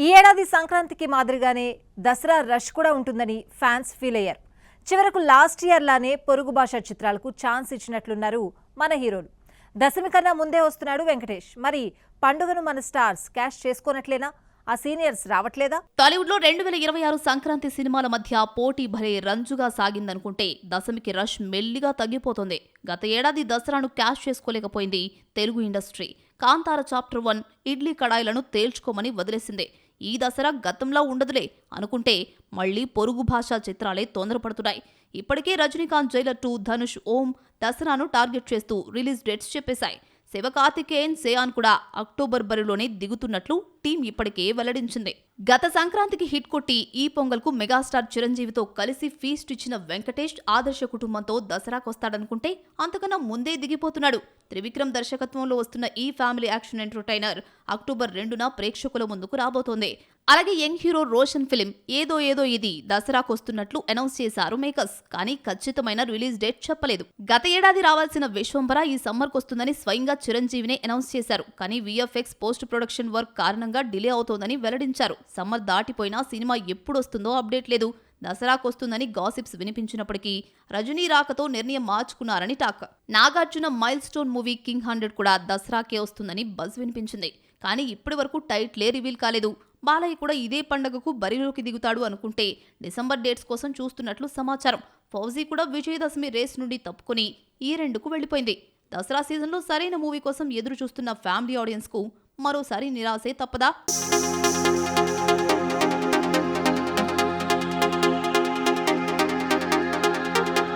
ఈ ఏడాది సంక్రాంతికి మాదిరిగానే దసరా రష్ కూడా ఉంటుందని ఫ్యాన్స్ ఫీల్ అయ్యారు. చివరకు లాస్ట్ ఇయర్ లానే పొరుగు భాష చిత్రాలకు ఛాన్స్ ఇచ్చినట్లున్నారు మన హీరోలు. దశమి కన్నా ముందే వస్తున్నాడు వెంకటేష్. మరి పండుగను మన స్టార్స్ క్యాష్ చేసుకోనట్లేనా? ఆ సీనియర్స్ రావట్లేదా? టాలీవుడ్ లో 2026 సంక్రాంతి సినిమాల మధ్య పోటీ భలే రంజుగా సాగిందనుకుంటే దశమికి రష్ మెల్లిగా తగ్గిపోతుంది. గత ఏడాది దసరాను క్యాష్ చేసుకోలేకపోయింది తెలుగు ఇండస్ట్రీ. కాంతార చాప్టర్ 1 ఇడ్లీ కడాయిలను తేల్చుకోమని వదిలేసింది. ఈ దసరా గతంలా ఉండదులే అనుకుంటే మళ్లీ పొరుగు భాషా చిత్రాలే తొందరపడుతున్నాయి. ఇప్పటికే రజనీకాంత్ జైలర్ 2, ధనుష్ ఓం దసరాను టార్గెట్ చేస్తూ రిలీజ్ డేట్స్ చెప్పేశాయి. శివకార్తికేయన్ సేయాన్ కూడా అక్టోబర్ బరిలోనే దిగుతున్నట్లు టీం ఇప్పటికే వెల్లడించింది. గత సంక్రాంతికి హిట్ కొట్టి ఈ పొంగల్కు మెగాస్టార్ చిరంజీవితో కలిసి ఫీస్ట్ ఇచ్చిన వెంకటేష్ ఆదర్శ కుటుంబంతో దసరాకొస్తాడనుకుంటే అంతకన్నా ముందే దిగిపోతున్నాడు. త్రివిక్రమ్ దర్శకత్వంలో వస్తున్న ఈ ఫ్యామిలీ యాక్షన్ ఎంటర్టైనర్ అక్టోబర్ 2న ప్రేక్షకుల ముందుకు రాబోతోంది. అలాగే యంగ్ హీరో రోషన్ ఫిలిం ఏదో ఏదో ఇది దసరాకొస్తున్నట్లు అనౌన్స్ చేశారు మేకర్స్. కానీ ఖచ్చితమైన రిలీజ్ డేట్ చెప్పలేదు. గత ఏడాది రావాల్సిన విశ్వంబర ఈ సమ్మర్కొస్తుందని స్వయంగా చిరంజీవినే అనౌన్స్ చేశారు. కానీ విఎఫ్ఎక్స్ పోస్ట్ ప్రొడక్షన్ వర్క్ కారణంగా డిలే అవుతోందని వెల్లడించారు. సమ్మర్ దాటిపోయినా సినిమా ఎప్పుడొస్తుందో అప్డేట్ లేదు. దసరాకొస్తుందని గాసిప్స్ వినిపించినప్పటికీ రజనీ రాకతో నిర్ణయం మార్చుకున్నారని talk. Nagarjuna milestone movie King 100 కూడా దసరాకే వస్తుందని బజ్ వినిపించింది. కానీ ఇప్పటి వరకు టైట్లే రివీల్ కాలేదు. బాలయ్య కూడా ఇదే పండగకు బరిలోకి దిగుతాడు అనుకుంటే డిసెంబర్ డేట్స్ కోసం చూస్తున్నట్లు సమాచారం. ఫౌజీ కూడా విజయదశమి రేస్ నుండి తప్పుకొని ఈ రెండుకు వెళ్లిపోయింది. దసరా సీజన్లో సరైన మూవీ కోసం ఎదురు చూస్తున్న ఫ్యామిలీ ఆడియన్స్ కు మరోసారి నిరాశే తప్పదా?